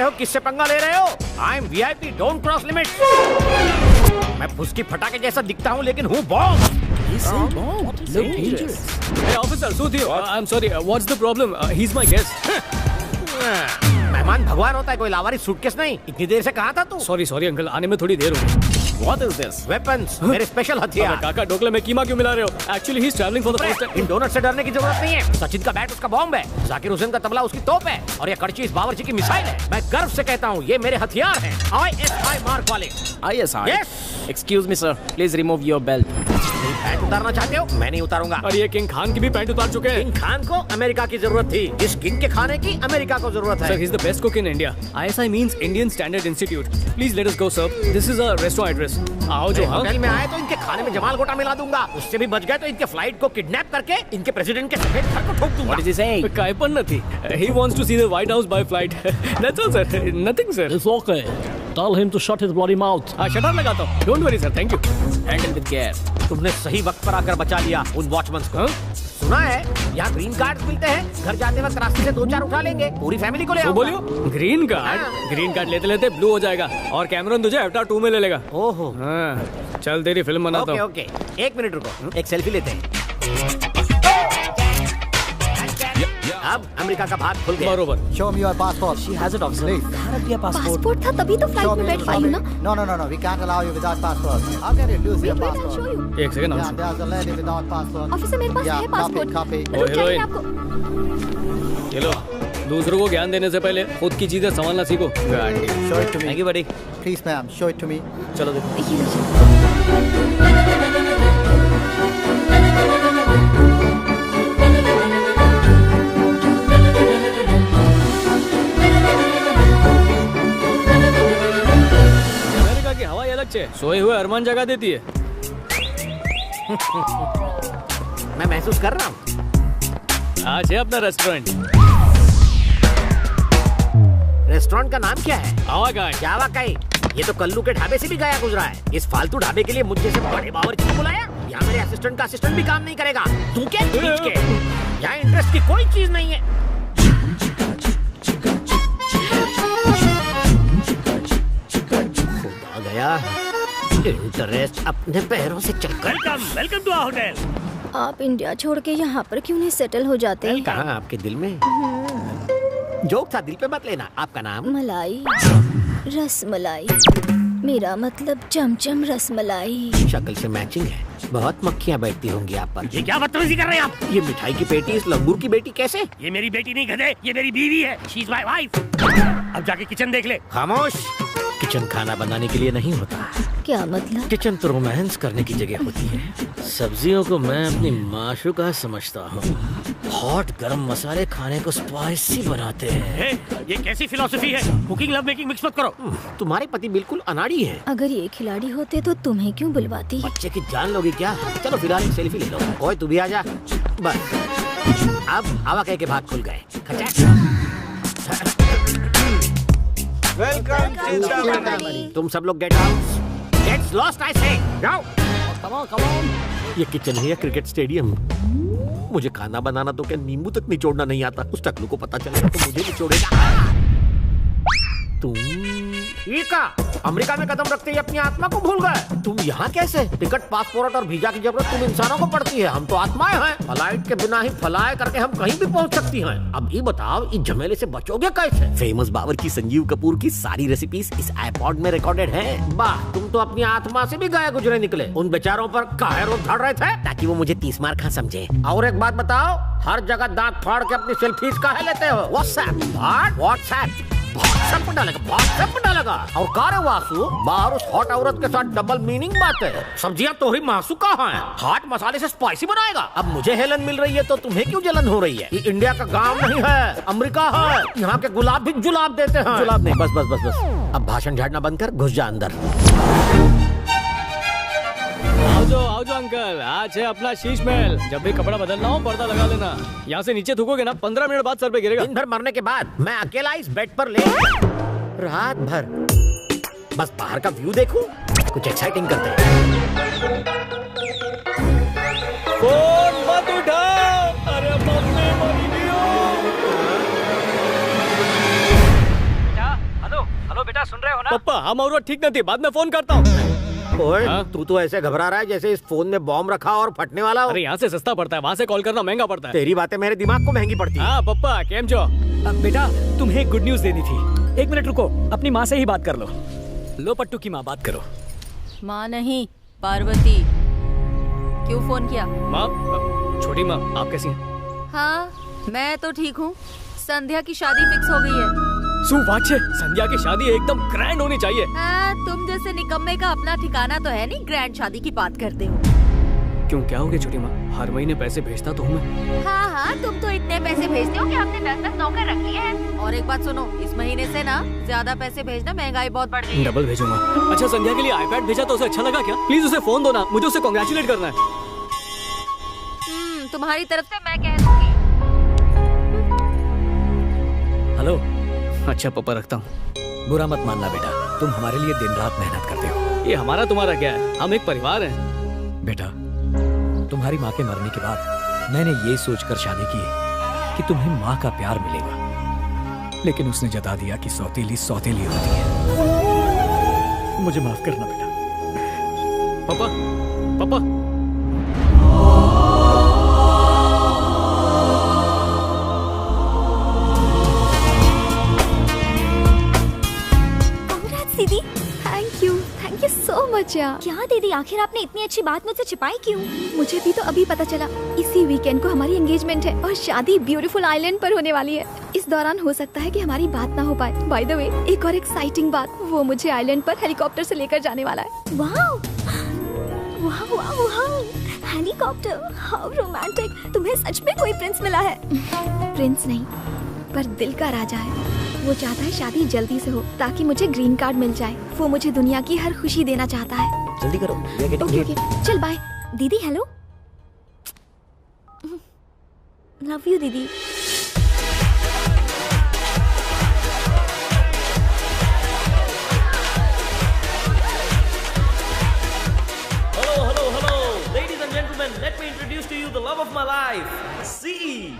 हो किससे पंगा ले रहे हो? I am VIP, don't cross limit. मैं फुसकी फटाके जैसा दिखता हूँ लेकिन हूँ boss. Hey officer, Sudhir, I'm sorry. What's the problem? He's my guest. मेहमान भगवान होता है, कोई लावारिस सूटकेस नहीं। इतनी देर से कहाँ था तू? Sorry अंकल, आने में थोड़ी देर हो गई। What is this? Weapons, मेरे स्पेशल हथियार। काका ढोकले में कीमा क्यों मिला रहे हो? Actually he's traveling for the first time. इन डोनट से डरने की जरूरत नहीं है। सचिन का बैट उसका बॉम्ब है, जाकिर हुसैन का तबला उसकी तोप है, और ये कड़ची इस बावर्ची की मिसाइल है। मैं गर्व से कहता हूँ ये मेरे हथियार हैं। ISI मार्क वाले। ISI? Yes. Excuse me sir, please remove your belt. मेरी पैंट उतारना चाहते हो? मैं नहीं उतारूंगा। और ये किंग खान की भी पैंट उतार चुके हैं। किंग खान को अमेरिका की जरूरत थी, इस किंग के खाने की अमेरिका को जरूरत है। Sir, he's the best cook in India. ISI means Indian Standard Institute. Please let us go, sir. This is a restaurant address. आओ जो हाँ। होटल में आए तो इनके खाने में जमाल गोटा मिला दूंगा। उससे भी बच गए तो इनके फ्लाइट को किडनैप करके इनके प्रेसिडेंट के सफेद घर को ठोक दूंगा। What is he saying? कायपन न थी। He wants to see the White House by flight. That's all, sir. Nothing, sir. It's okay. Tell him to shut his bloody mouth. हाँ, शटर लगाता हूँ। Don't worry, sir. Thank you. Handle with care. तुमने सही वक्त पर आकर बचा लिया उन वॉचमैन को। हाँ? सुना है यहाँ ग्रीन कार्ड मिलते हैं, घर जाते वक्त रास्ते से 2-4 उठा लेंगे, पूरी फैमिली को ले तो आऊंगा। बोलियो ग्रीन कार्ड लेते लेते ब्लू हो जाएगा और कैमरन तुझे अवतार 2 में ले लेगा। ओहो। हाँ, चल तेरी फिल्म बनाता हूँ। ओके, 1 मिनट रुको, एक सेल्फी लेते हैं। अब अमेरिका का भाग खुल गया। बरोबर। Show me your passport. She has it officer. Please. कहाँ रख दिया passport? पासपोर्ट था तभी तो फ्लाइट में बैठ पाई हूँ ना। No. We can't allow you without passport. How can you lose your Wait, I'll passport? show you. एक सेकंड Yeah, हम there's a lady without passport. Officer मेरे पास Yeah, है पासपोर्ट। copy. ओ, रुक जाइए heroine। आपको। चलो दूसरों को ज्ञान देने से पहले खुद की चीजें संभालना सीखो। Show it to me. Thank you buddy. Please, ma'am. Show it to me. चलो देखो। ये लीजिए। अमेरिका की हवा अलग छे, सोए हुए अरमान जगा देती है। मैं महसूस कर रहा हूँ। आज है अपना रेस्टोरेंट। रेस्टोरेंट का नाम क्या है? आवा का है। क्या वाकई? ये तो कल्लू के ढाबे से भी गया गुजरा है। इस फालतू ढाबे के लिए मुझे से बड़े बावर्ची को बुलाया। यहाँ मेरे असिस्टेंट का असिस्टेंट भी काम नहीं करेगा। तू क्या खींच के? यहाँ इंटरेस्ट की कोई चीज नहीं है। खुदा गया, इंटरेस्ट अपने पैरों से चल। Welcome to our hotel. आप इंडिया छोड़ के यहाँ पर क्यों नहीं सेटल हो जाते हैं? कहाँ आपके दिल में? जोक था, दिल पे मत लेना। आपका नाम? मलाई, रसमलाई। मेरा मतलब चमचम रसमलाई। शक्ल से मैचिंग है। बहुत मक्खियाँ बैठती होंगी आप पर। ये क्या बदतमीजी कर रहे हैं आप? ये मिठाई की पेटी इस लंगूर की बेटी कैसे? ये मेरी बेटी नहीं गधे, ये मेरी बीवी है। She is my wife. अब जाके किचन देख ले। खामोश। किचन खाना बनाने के लिए नहीं होता। क्या मतलब? किचन तो रोमांस करने की जगह होती है। सब्जियों को मैं अपनी माशूका समझता हूँ। हॉट गरम मसाले खाने को स्पाइसी बनाते हैं। ये कैसी फिलॉसफी है? कुकिंग लव मेकिंग मिक्स मत करो। तुम्हारे पति बिल्कुल अनाड़ी है। अगर ये खिलाड़ी होते तो तुम्हें क्यों बुलवाती? बच्चे की जान लोगी क्या? चलो फिलहाल एक सेल्फी ले लो। ओए तू भी आ जा। बस अब आवा कह के भाग खुल गए। तुम सब लोग get out. Gets lost I say. जाओ। Come on. ये किचन है या क्रिकेट स्टेडियम? मुझे खाना बनाना तो क्या नींबू तक निचोड़ना नहीं आता। उस टकलू को पता चलेगा तो मुझे निचोड़ेगा। तुम ये का अमेरिका में कदम रखते ही अपनी आत्मा को भूल गए। तुम यहाँ कैसे? टिकट, पासपोर्ट और वीजा की जरूरत तुम इंसानों को पड़ती है। हम तो आत्माएं हैं। फ्लाइट के बिना ही फ्लाई करके हम कहीं भी पहुँच सकती हैं। अब ये बताओ इस झमेले से बचोगे कैसे? फेमस बावर्ची संजीव कपूर की सारी रेसिपीज इस आईपॉड में रिकॉर्डेड है। वाह, तुम तो अपनी आत्मा से भी गए गुजरे निकले। उन बेचारों पर काहे रोक धड़ रहे थे ताकि वो मुझे 30 मार खा समझे। और एक बात बताओ, हर जगह दांत फाड़ के अपनी सेल्फीज काहे लेते हो? व्हाट्सएप पर डालेगा। और कारे वासु, बाहर उस हॉट औरत के साथ डबल मीनिंग बात है। सब्जियां तो ही मासू कहाँ है? हॉट मसाले से स्पाइसी बनाएगा। अब मुझे हेलन मिल रही है तो तुम्हें क्यों जलन हो रही है? ये इंडिया का गांव नहीं है, अमेरिका है। यहाँ के गुलाब भी जुलाब देते हैं। जुलाब नहीं, बस। अब भाषण झाड़ना बंद कर, घुस जा अंदर। आओ जो अंकल, आज है अपना शीश महल। जब भी कपड़ा बदलना हो पर्दा लगा लेना। यहाँ से नीचे थूकोगे ना 15 मिनट बाद सर पे गिरेगा। दिन भर मरने के बाद मैं अकेला इस बेड पर ले रात भर बस बाहर का व्यू देखूं। कुछ एक्साइटिंग करते हैं। फोन मत उठाओ। अरे मम्मी मरी नहीं हो। पप्पा हम और ठीक नहीं थी, बाद में फोन करता हूँ। ओए, हाँ? तू तो ऐसे घबरा रहा है जैसे इस फोन में बॉम्ब रखा और फटने वाला हो। अरे यहाँ से सस्ता पड़ता है, वहाँ से कॉल करना महंगा पड़ता है। तेरी बातें मेरे दिमाग को महंगी पड़ती है। हाँ पप्पा केम जो। बेटा तुम्हें एक गुड न्यूज देनी थी। 1 मिनट रुको, अपनी माँ से ही बात कर लो। लो पट्टू की माँ, बात करो। माँ नहीं, पार्वती। क्यों फोन किया? माँ, छोटी माँ आप कैसी हैं? हाँ मैं तो ठीक हूँ। संध्या की शादी फिक्स हो गई है। सुवाच्य, संध्या की शादी एकदम ग्रैंड होनी चाहिए। तुम जैसे निकम्मे का अपना ठिकाना तो है नहीं, ग्रैंड शादी की बात करते हो। क्यों, क्या हो गया छोटी माँ? हर महीने पैसे भेजता तो हूँ मैं। हाँ हाँ, तुम तो इतने पैसे भेजते हो कि हमने 10-10 नौकर रख लिए हैं। और एक बात सुनो, इस महीने से ना ज्यादा पैसे भेजना, महंगाई बहुत बढ़ गई है। डबल भेजूंगा। अच्छा संध्या के लिए आईपैड भेजा तो उसे अच्छा लगा क्या? प्लीज उसे फोन दो ना, मुझे उसे कांग्रेचुलेट करना है। तुम्हारी तरफ से मैं कह दूंगी। हेलो। अच्छा पापा रखता हूँ। बुरा मत मानना बेटा, तुम हमारे लिए दिन रात मेहनत करते हो। ये हमारा तुम्हारा क्या है, हम एक परिवार हैं। बेटा तुम्हारी माँ के मरने के बाद मैंने ये सोचकर शादी की कि तुम्हें माँ का प्यार मिलेगा, लेकिन उसने जता दिया कि सौतेली सौतेली होती है। मुझे माफ करना बेटा। पापा पापा दीदी थैंक यू सो मच यार। क्या दीदी, आखिर आपने इतनी अच्छी बात मुझसे छिपाई क्यों? मुझे भी तो अभी पता चला। इसी वीकेंड को हमारी एंगेजमेंट है और शादी ब्यूटीफुल आइलैंड पर होने वाली है। इस दौरान हो सकता है कि हमारी बात ना हो पाए। बाय द वे, एक और एक्साइटिंग बात, वो मुझे आइलैंड पर हेलीकॉप्टर से लेकर जाने वाला है। Wow wow wow wow, helicopter, how romantic. तुम्हें सच में कोई प्रिंस मिला है? प्रिंस नहीं, पर दिल का राजा है। वो चाहता है शादी जल्दी से हो ताकि मुझे ग्रीन कार्ड मिल जाए। वो मुझे दुनिया की हर खुशी देना चाहता है। जल्दी करो। ओके ओके, चल बाय। दीदी हेलो, लव यू दीदी। Hello, ladies and gentlemen. Let me introduce to you the love of my life. See.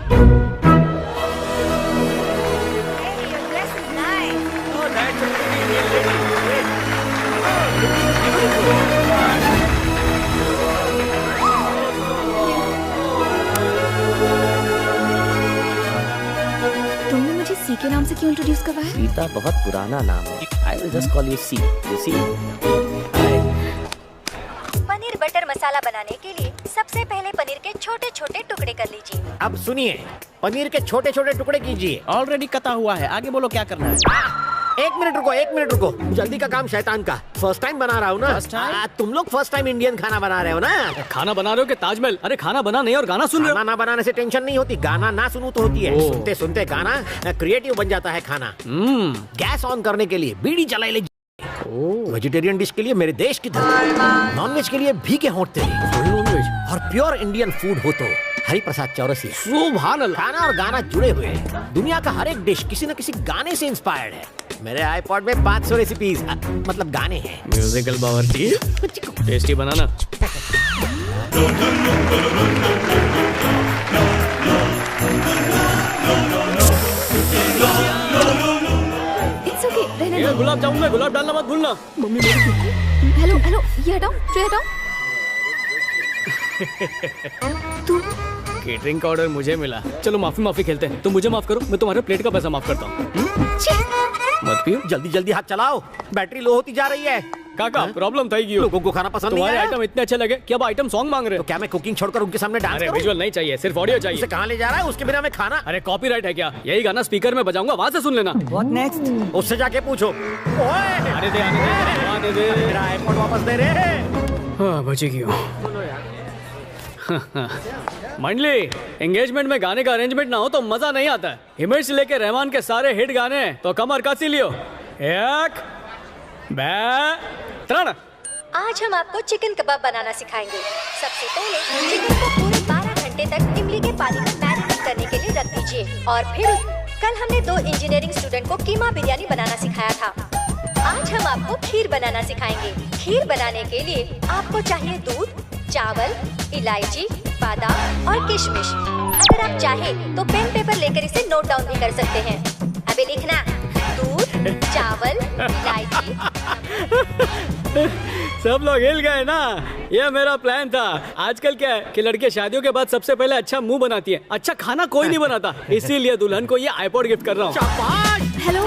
तुमने मुझे सी के नाम से क्यों इंट्रोड्यूस करवाया? सीता बहुत पुराना नाम है। I will just call you C. You see? Paneer butter masala बनाने के लिए सबसे पहले पनीर के छोटे छोटे टुकड़े कर लीजिए। अब सुनिए, पनीर के छोटे छोटे टुकड़े कीजिए। ऑलरेडी कटा हुआ है, आगे बोलो क्या करना है। एक मिनट रुको, जल्दी का काम शैतान का। फर्स्ट टाइम बना रहा हूँ ना। First time? तुम लोग फर्स्ट टाइम इंडियन खाना बना रहे हो ना। खाना बना रहे हो कि ताजमहल? अरे खाना बना नहीं और गाना सुन रहे हो। खाना ना बनाने से टेंशन नहीं होती, गाना ना सुनूं तो होती है। ओह। सुनते सुनते गाना क्रिएटिव बन जाता है खाना। गैस ऑन करने के लिए बीड़ी जला ले। वेजिटेरियन डिश के लिए मेरे देश की धरती, नॉनवेज के लिए भीगे होंठ तेरे, और प्योर इंडियन फूड हो तो हरि प्रसाद चौरसिया। सुभान अल्लाह। खाना और गाना जुड़े हुए हैं। दुनिया का हर एक डिश किसी न किसी गाने से इंस्पायर्ड है। मेरे आईपॉड में 500 रेसिपीज मतलब गाने हैं। म्यूजिकल बावर्ची, टेस्टी बनाना। इट्स ओके, रहने ये दो। गुलाब जामुन में गुलाब डालना मत भूलना। मम्मी हेलो हेलो, ये हटाओ, ट्रे हटाओ। तू केटरिंग का ऑर्डर मुझे मिला। चलो माफी खेलते हैं। तुम मुझे माफ करो, मैं तुम्हारे प्लेट का पैसा माफ करता हूँ। मत पियो। जल्दी जल्दी हाथ चलाओ, बैटरी लो होती जा रही है। काका प्रॉब्लम था कि लोगों को खाना पसंद नहीं तुम्हारे आया? आइटम इतने अच्छे लगे कि अब आइटम सॉन्ग मांग रहे तो हो। क्या मैं कुकिंग छोड़कर उनके सामने डांस अरे करूं? विजुअल नहीं चाहिए, सिर्फ ऑडियो चाहिए। उसे कहाँ ले जा रहा है? उसके बिना मैं खाना। अरे कॉपीराइट है क्या? यही गाना स्पीकर में बजाऊंगा, वहाँ से सुन लेना। What next? उससे जाके पूछो। ओए! आने दे। मेरा आईपॉड वापस दे रे। हाँ बची क्यों? मंडली, एंगेजमेंट में गाने का अरेंजमेंट ना हो तो मजा नहीं आता है। हिमेश से लेके रहमान के सारे हिट गाने तो कमर कसी लियो। एक बे त्रण। आज हम आपको चिकन कबाब बनाना सिखाएंगे। सबसे पहले चिकन को पूरे 12 घंटे तक इमली के पानी में मैरिनेट करने के लिए रख दीजिए और फिर कल हमने 2 इंजीनियरिंग स्टूडेंट को कीमा बिरयानी बनाना सिखाया था। आज हम आपको खीर बनाना सिखाएंगे। खीर बनाने के लिए आपको चाहिए दूध, चावल, इलायची, बादाम और किशमिश। अगर आप चाहें तो पेन पेपर लेकर इसे नोट डाउन भी कर सकते हैं। अबे लिखना, दूध, चावल, इलायची, सब लोग हिल गए ना। ये मेरा प्लान था। आजकल क्या है कि लड़के शादियों के बाद सबसे पहले अच्छा मुंह बनाती है, अच्छा खाना कोई नहीं बनाता, इसीलिए दुल्हन को ये आईपॉड गिफ्ट कर रहा हूँ। हेलो,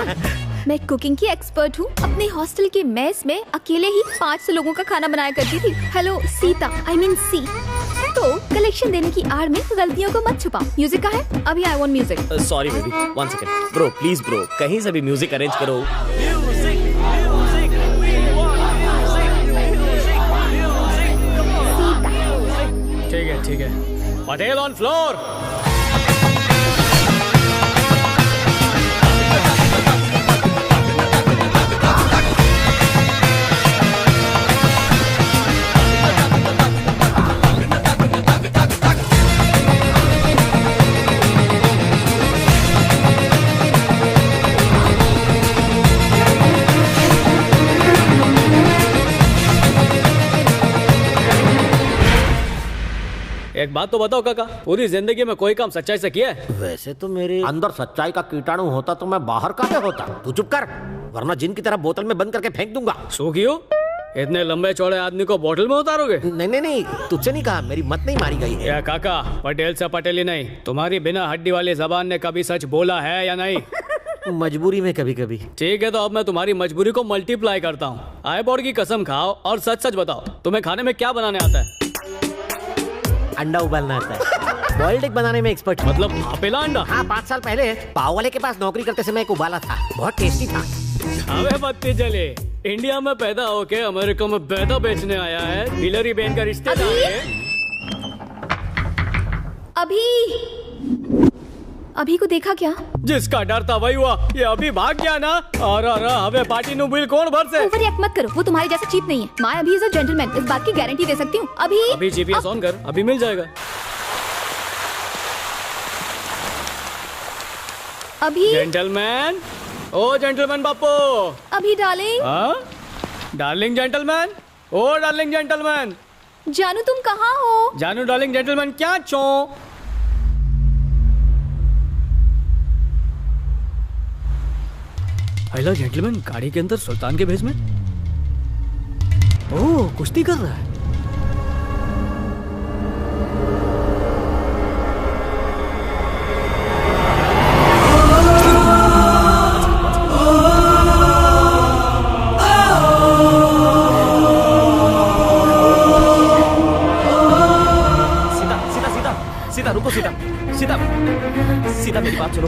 मैं कुकिंग की एक्सपर्ट हूँ। अपने हॉस्टल के मेस में अकेले ही 500 लोगों का खाना बनाया करती थी। हेलो सीता, आई मीन सी। तो कलेक्शन देने की आड़ में गलतियों को मत छुपाओ। म्यूजिक का है अभी, I want music. Sorry baby, 1 second bro, please bro, कहीं से भी म्यूजिक अरेंज करो। ठीक है, पटेल ऑन फ्लोर। एक बात तो बताओ काका, पूरी जिंदगी में कोई काम सच्चाई से किया है? वैसे तो मेरे अंदर सच्चाई का कीटाणु होता तो मैं बाहर काहे होता। तू चुप कर, वरना जिन की तरह बोतल में बंद करके फेंक दूंगा। सो क्यों? इतने लंबे चौड़े आदमी को बोतल में उतारोगे? नहीं, तुझसे नहीं कहा, मेरी मत नहीं मारी गई है। या काका, पटेल से पटेल ही नहीं, तुम्हारी बिना हड्डी वाली जबान ने कभी सच बोला है या नहीं? मजबूरी में कभी कभी। ठीक है, तो अब मैं तुम्हारी मजबूरी को मल्टीप्लाई करता हूँ। आईपॉड की कसम खाओ और सच सच बताओ, तुम्हें खाने में क्या बनाने आता है? अंडा उबालना आता है। बॉइल्ड एग बनाने में एक्सपर्ट। मतलब भापेला अंडा? हाँ, 5 साल पहले पाव वाले के पास नौकरी करते समय एक उबाला था, बहुत टेस्टी था। अबे बत्ती जले, इंडिया में पैदा होके अमेरिका में पैदा बेचने आया है। हिलरी बेन का रिश्तेदार है। अभी को देखा क्या? जिसका डर था वही हुआ। ये अभी भाग गया ना। और हमें पार्टी नु बिल कौन भर से? ओवर रिएक्ट मत करो, वो तुम्हारे जैसा चीप नहीं है। मैं अभी इज अ जेंटलमैन, इस बात की गारंटी दे सकती हूँ। अभी जीपीएस ऑन कर, अभी मिल जाएगा। अभी जेंटलमैन, ओ जेंटलमैन बापू। अभी डार्लिंग। डार्लिंग जेंटलमैन, ओ डार्लिंग जेंटलमैन। जानू तुम कहाँ हो? जानू डार्लिंग जेंटलमैन क्या चो? हेलो जेंटलमैन, गाड़ी के अंदर सुल्तान के भेष में। ओह, कुश्ती कर रहा है। सीता रुको, सीता मेरी बात सुनो।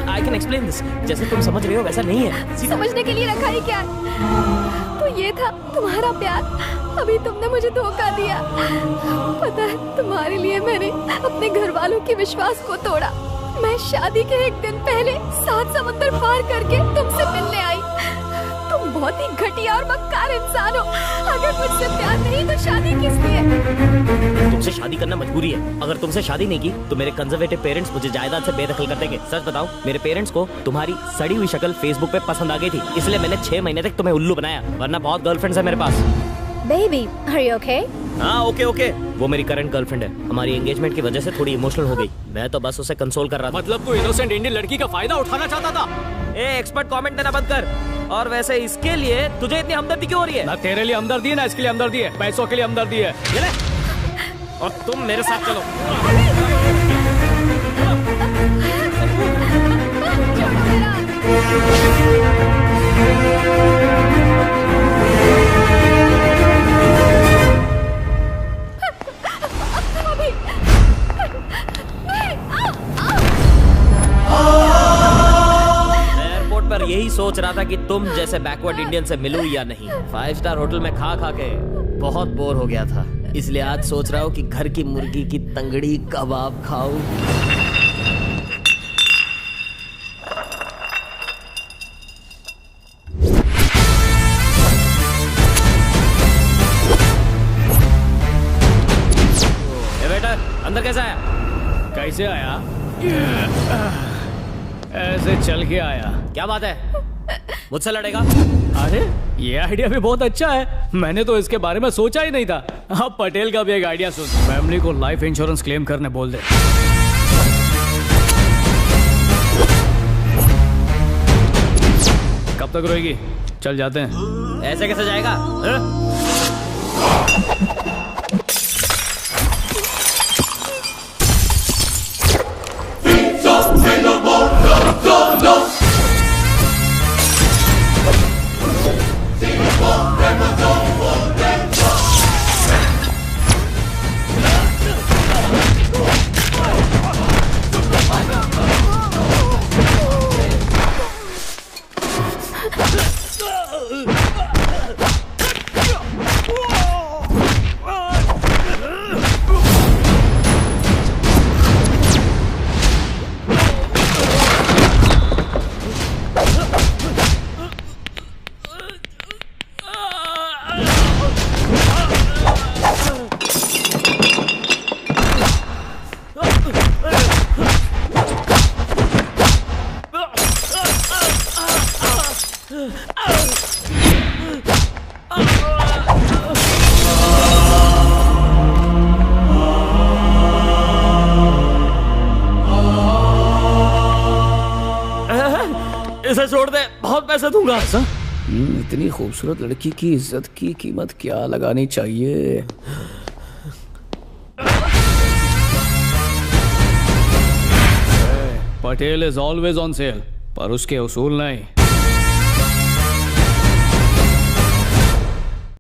I can explain this. जैसे तुम समझ रहे हो वैसा नहीं है। समझने के लिए रखा ही क्या? तो ये था तुम्हारा प्यार। अभी तुमने मुझे धोखा दिया। पता है, तुम्हारे लिए मैंने अपने घर वालों के विश्वास को तोड़ा। मैं शादी के एक दिन पहले 7 समुंदर पार करके तुमसे मिलने आई। तुम बहुत ही घटिया और मक्कार इंसान हो। अगर मुझसे प्यार नहीं तो शादी किस लिए? तुमसे शादी करना मजबूरी है। अगर तुमसे शादी नहीं की तो मेरे कंजर्वेटिव पेरेंट्स मुझे जायदाद से बेदखल कर देंगे। सच बताओ, मेरे पेरेंट्स को तुम्हारी सड़ी हुई शक्ल फेसबुक पे पसंद आ गई थी, इसलिए मैंने 6 महीने तक तुम्हें उल्लू बनाया। वरना बहुत गर्लफ्रेंड्स है मेरे पास। Baby, are you okay? हाँ, ओके। वो मेरी करंट गर्लफ्रेंड है। हमारी एंगेजमेंट की वजह से थोड़ी इमोशनल हो गई। मैं तो बस उसे कंसोल कर रहा था। मतलब तू इनोसेंट इंडियन लड़की का फायदा उठाना चाहता था? एक्सपर्ट कमेंट देना बंद कर। और वैसे इसके लिए तुझे इतनी हमदर्दी क्यों हो रही है? ना तेरे लिए हमदर्दी है, ना इसके लिए हमदर्दी है। पैसों के लिए हमदर्दी है। और तुम मेरे साथ चलो। पर यही सोच रहा था कि तुम जैसे बैकवर्ड इंडियन से मिलूं या नहीं। 5 स्टार होटल में खा के बहुत बोर हो गया था, इसलिए आज सोच रहा हूँ कि घर की मुर्गी की तंगड़ी कबाब खाऊं। वेटर, अंदर कैसा आया? कैसे आया? ऐसे चल के आया। क्या बात है, मुझसे लड़ेगा? अरे ये आइडिया भी बहुत अच्छा है। मैंने तो इसके बारे में सोचा ही नहीं था। अब पटेल का भी एक आइडिया सुन। फैमिली को लाइफ इंश्योरेंस क्लेम करने बोल दे। कब तक रोएगी? चल जाते हैं। ऐसे कैसे जाएगा? इसे छोड़ दे, बहुत पैसे दूंगा। इतनी खूबसूरत लड़की की इज्जत की कीमत क्या लगानी चाहिए? Patel is always on sale, पर उसके उसूल नहीं।